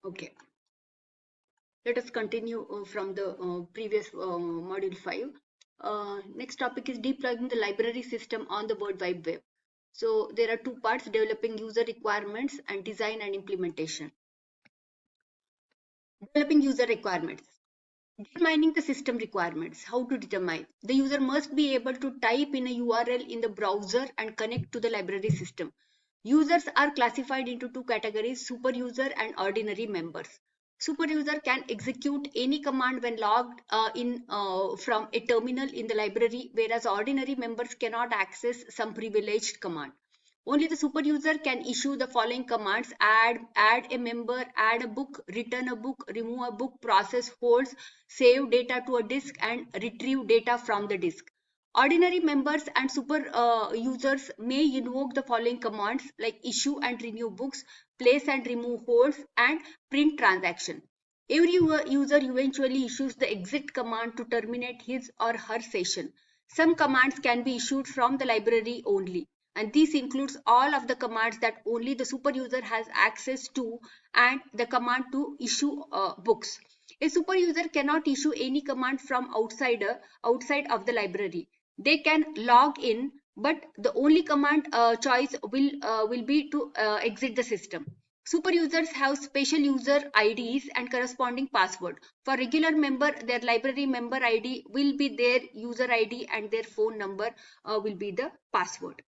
Okay, let us continue from the previous module 5. Next topic is deploying the library system on the World Wide Web. So there are two parts: developing user requirements and design and implementation. Developing user requirements. Determining the system requirements. How to determine? The user must be able to type in a URL in the browser and connect to the library system. Users are classified into two categories: super user and ordinary members. Super user can execute any command when logged in from a terminal in the library, whereas ordinary members cannot access some privileged command. Only the super user can issue the following commands: add a member, add a book, return a book, remove a book, process holds, save data to a disk, and retrieve data from the disk. Ordinary members and super users may invoke the following commands like issue and renew books, place and remove holds, and print transaction. Every user eventually issues the exit command to terminate his or her session. Some commands can be issued from the library only, and this includes all of the commands that only the super user has access to and the command to issue books. A super user cannot issue any command from outside of the library. They can log in, but the only command choice will be to exit the system. Super users have special user IDs and corresponding password. For regular member, their library member ID will be their user ID and their phone number will be the password.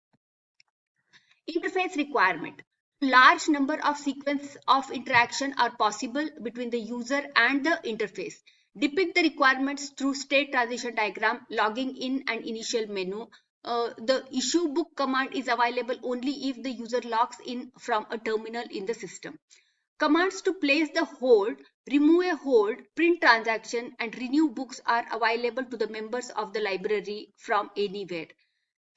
Interface requirement. Large number of sequence of interaction are possible between the user and the interface. Depict the requirements through state transition diagram, logging in and initial menu. The issue book command is available only if the user logs in from a terminal in the system. Commands to place the hold, remove a hold, print transaction, and renew books are available to the members of the library from anywhere.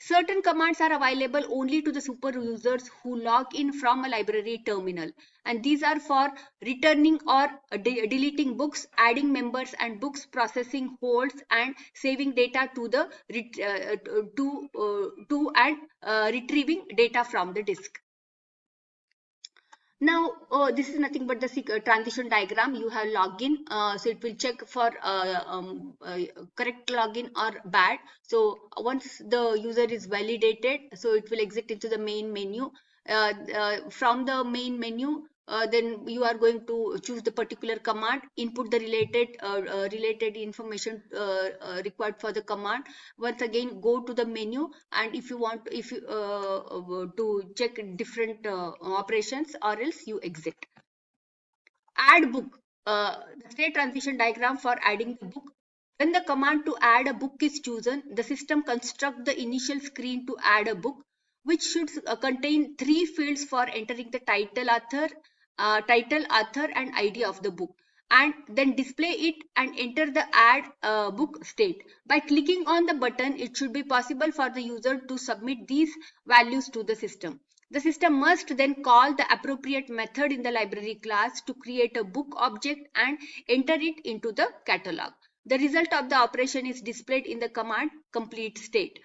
Certain commands are available only to the super users who log in from a library terminal, and these are for returning or deleting books, adding members and books, processing holds, and saving data to the retrieving data from the disk. Now, this is nothing but the transition diagram. You have login, so it will check for correct login or bad. So once the user is validated, so it will exit into the main menu. From the main menu, then you are going to choose the particular command, input the related information required for the command. Once again, go to the menu, and if you want, if you to check different operations, or else you exit. Add book. The state transition diagram for adding the book. When the command to add a book is chosen, the system constructs the initial screen to add a book, which should contain three fields for entering the title, author, and ID of the book, and then display it and enter the add book state. By clicking on the button, it should be possible for the user to submit these values to the system. The system must then call the appropriate method in the library class to create a book object and enter it into the catalog. The result of the operation is displayed in the command complete state.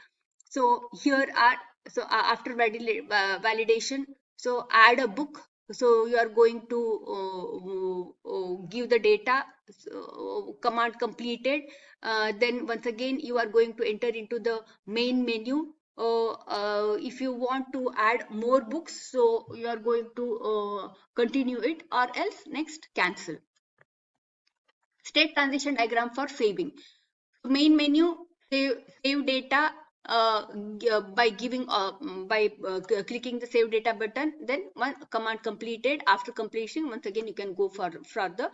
So here are, so after validation, so add a book. So you are going to give the data, so, command completed. Then once again you are going to enter into the main menu. If you want to add more books, so you are going to continue it, or else next cancel. State transition diagram for saving. Main menu, save data by clicking the save data button. Then one command completed. After completion, once again you can go for the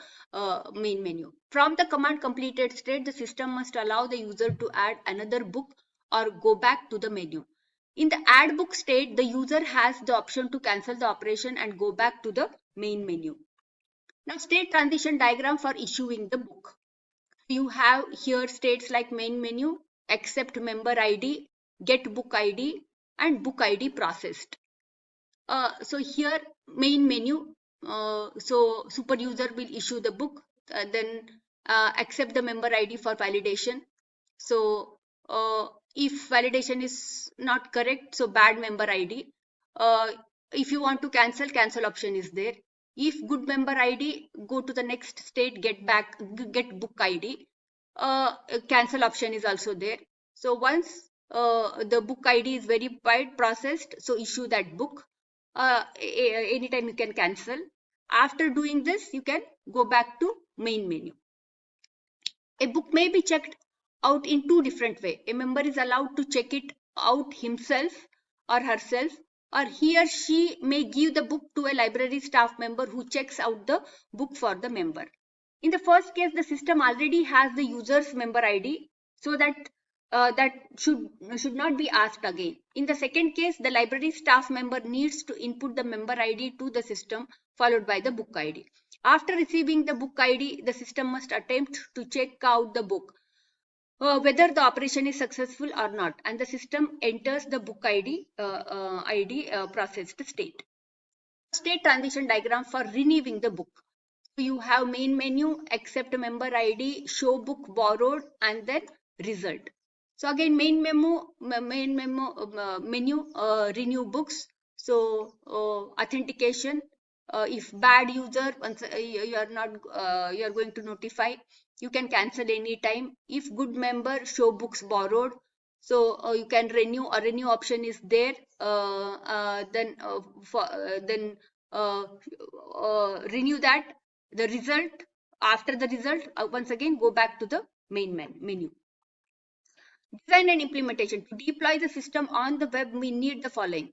main menu. From the command completed state, the system must allow the user to add another book or go back to the menu. In the add book state, the user has the option to cancel the operation and go back to the main menu. Now, state transition diagram for issuing the book. You have here states like main menu, accept member ID, get book ID, and book ID processed. So here main menu, so super user will issue the book, then accept the member ID for validation. So if validation is not correct, so bad member ID. If you want to cancel option is there. If good member ID, go to the next state, get book ID. Cancel option is also there. So once the book ID is verified, processed, so issue that book. Anytime you can cancel. After doing this, you can go back to main menu. A book may be checked out in two different ways. A member is allowed to check it out himself or herself, or he or she may give the book to a library staff member who checks out the book for the member. In the first case, the system already has the user's member ID, so that should not be asked again. In the second case, the library staff member needs to input the member ID to the system, followed by the book ID. After receiving the book ID, the system must attempt to check out the book, whether the operation is successful or not, and the system enters the book ID processed state. State transition diagram for renewing the book. So you have main menu, accept member ID, show book borrowed, and then result. So again, main menu, renew books. So authentication. If bad user, once you are not, you are going to notify. You can cancel anytime. If good member, show books borrowed. So you can renew. A renew option is there. Then renew that. The result, after the result, once again go back to the main menu. Design and implementation. To deploy the system on the web, we need the following: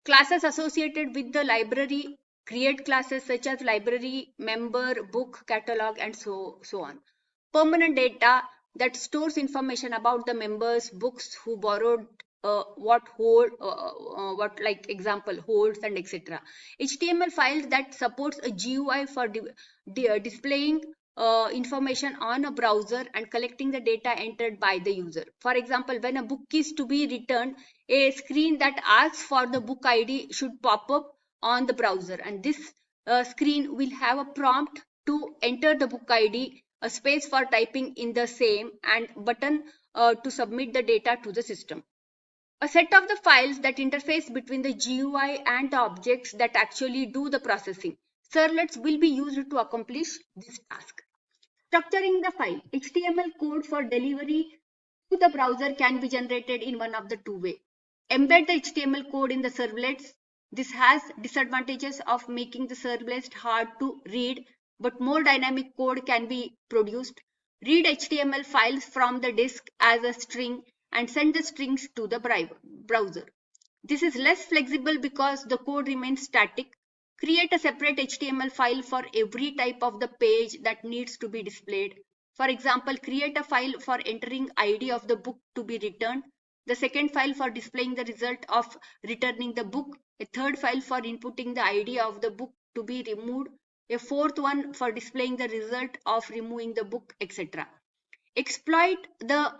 classes associated with the library. Create classes such as library, member, book, catalog, and so on. Permanent data that stores information about the members, books, who borrowed, what, like example, holds, and etc. HTML files that supports a GUI for displaying information on a browser and collecting the data entered by the user. For example, when a book is to be returned, a screen that asks for the book ID should pop up on the browser, and this screen will have a prompt to enter the book ID, a space for typing in the same, and button to submit the data to the system. A set of the files that interface between the GUI and the objects that actually do the processing. Servlets will be used to accomplish this task. Structuring the file. HTML code for delivery to the browser can be generated in one of the two ways. Embed the HTML code in the servlets. This has disadvantages of making the servlets hard to read, but more dynamic code can be produced. Read HTML files from the disk as a string and send the strings to the browser. This is less flexible because the code remains static. Create a separate HTML file for every type of the page that needs to be displayed. For example, create a file for entering ID of the book to be returned, the second file for displaying the result of returning the book, a third file for inputting the ID of the book to be removed, a fourth one for displaying the result of removing the book, etc. Exploit the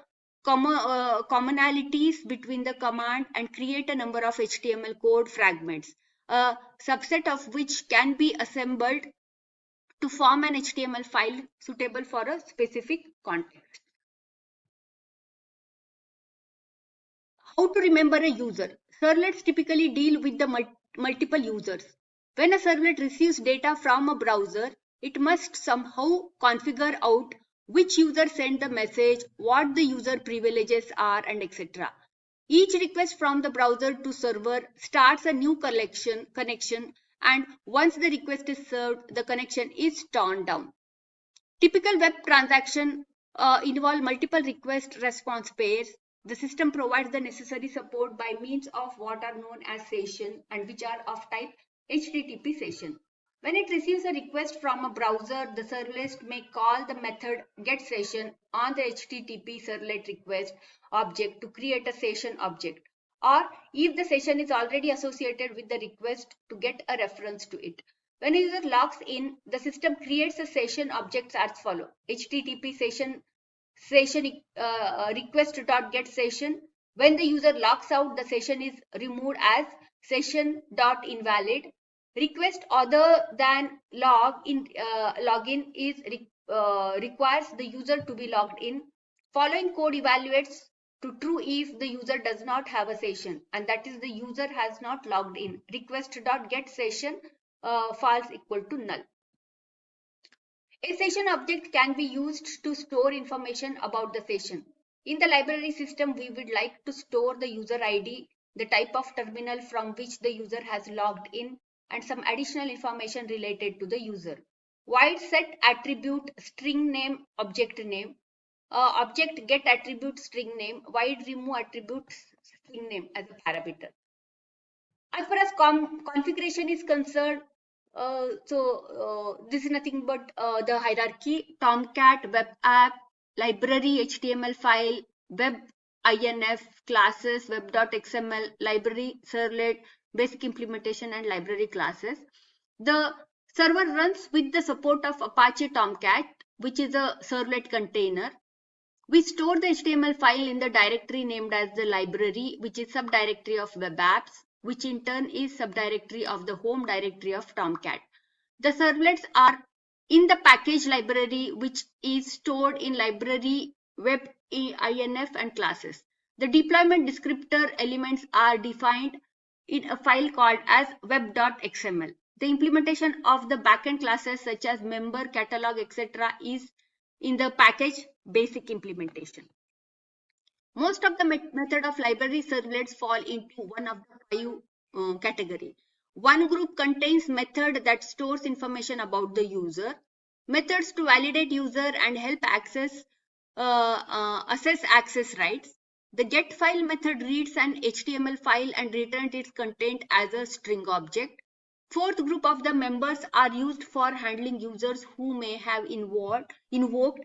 commonalities between the command and create a number of HTML code fragments, a subset of which can be assembled to form an HTML file suitable for a specific context. How to remember a user? Servlets typically deal with the multiple users. When a servlet receives data from a browser, it must somehow configure out which user sent the message, what the user privileges are, and etc. Each request from the browser to server starts a new connection, and once the request is served, the connection is turned down. Typical web transaction involve multiple request response pairs. The system provides the necessary support by means of what are known as session and which are of type HTTP session. When it receives a request from a browser, the servlet may call the method getSession on the HTTP servlet request object to create a session object, or if the session is already associated with the request, to get a reference to it. When a user logs in, the system creates a session object as follows: HTTP session request.getSession. When the user logs out, the session is removed as session.invalid. Request other than login is requires the user to be logged in. Following code evaluates to true if the user does not have a session, and that is the user has not logged in. Request.getSession false equal to null. A session object can be used to store information about the session. In the library system, we would like to store the user ID, the type of terminal from which the user has logged in, and some additional information related to the user. Void set attribute string name object name. Object get attribute string name. Void remove attribute string name as a parameter. As far as configuration is concerned, this is nothing but the hierarchy: Tomcat, web app, library, HTML file, web INF, classes, web.xml, library, servlet, basic implementation, and library classes. The server runs with the support of Apache Tomcat, which is a servlet container. We store the HTML file in the directory named as the library, which is subdirectory of web apps, which in turn is subdirectory of the home directory of Tomcat. The servlets are in the package library, which is stored in library, web INF, and classes. The deployment descriptor elements are defined in a file called as web.xml. The implementation of the backend classes such as member, catalog, etc. is in the package basic implementation. Most of the method of library servlets fall into one of the five category. One group contains method that stores information about the user, methods to validate user and help assess access rights. The get file method reads an HTML file and returns its content as a string object. Fourth group of the members are used for handling users who may have invoked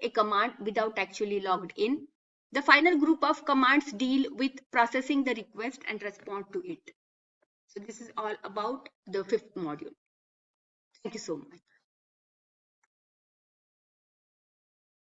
a command without actually logged in. The final group of commands deal with processing the request and respond to it. So this is all about the fifth module. Thank you so much.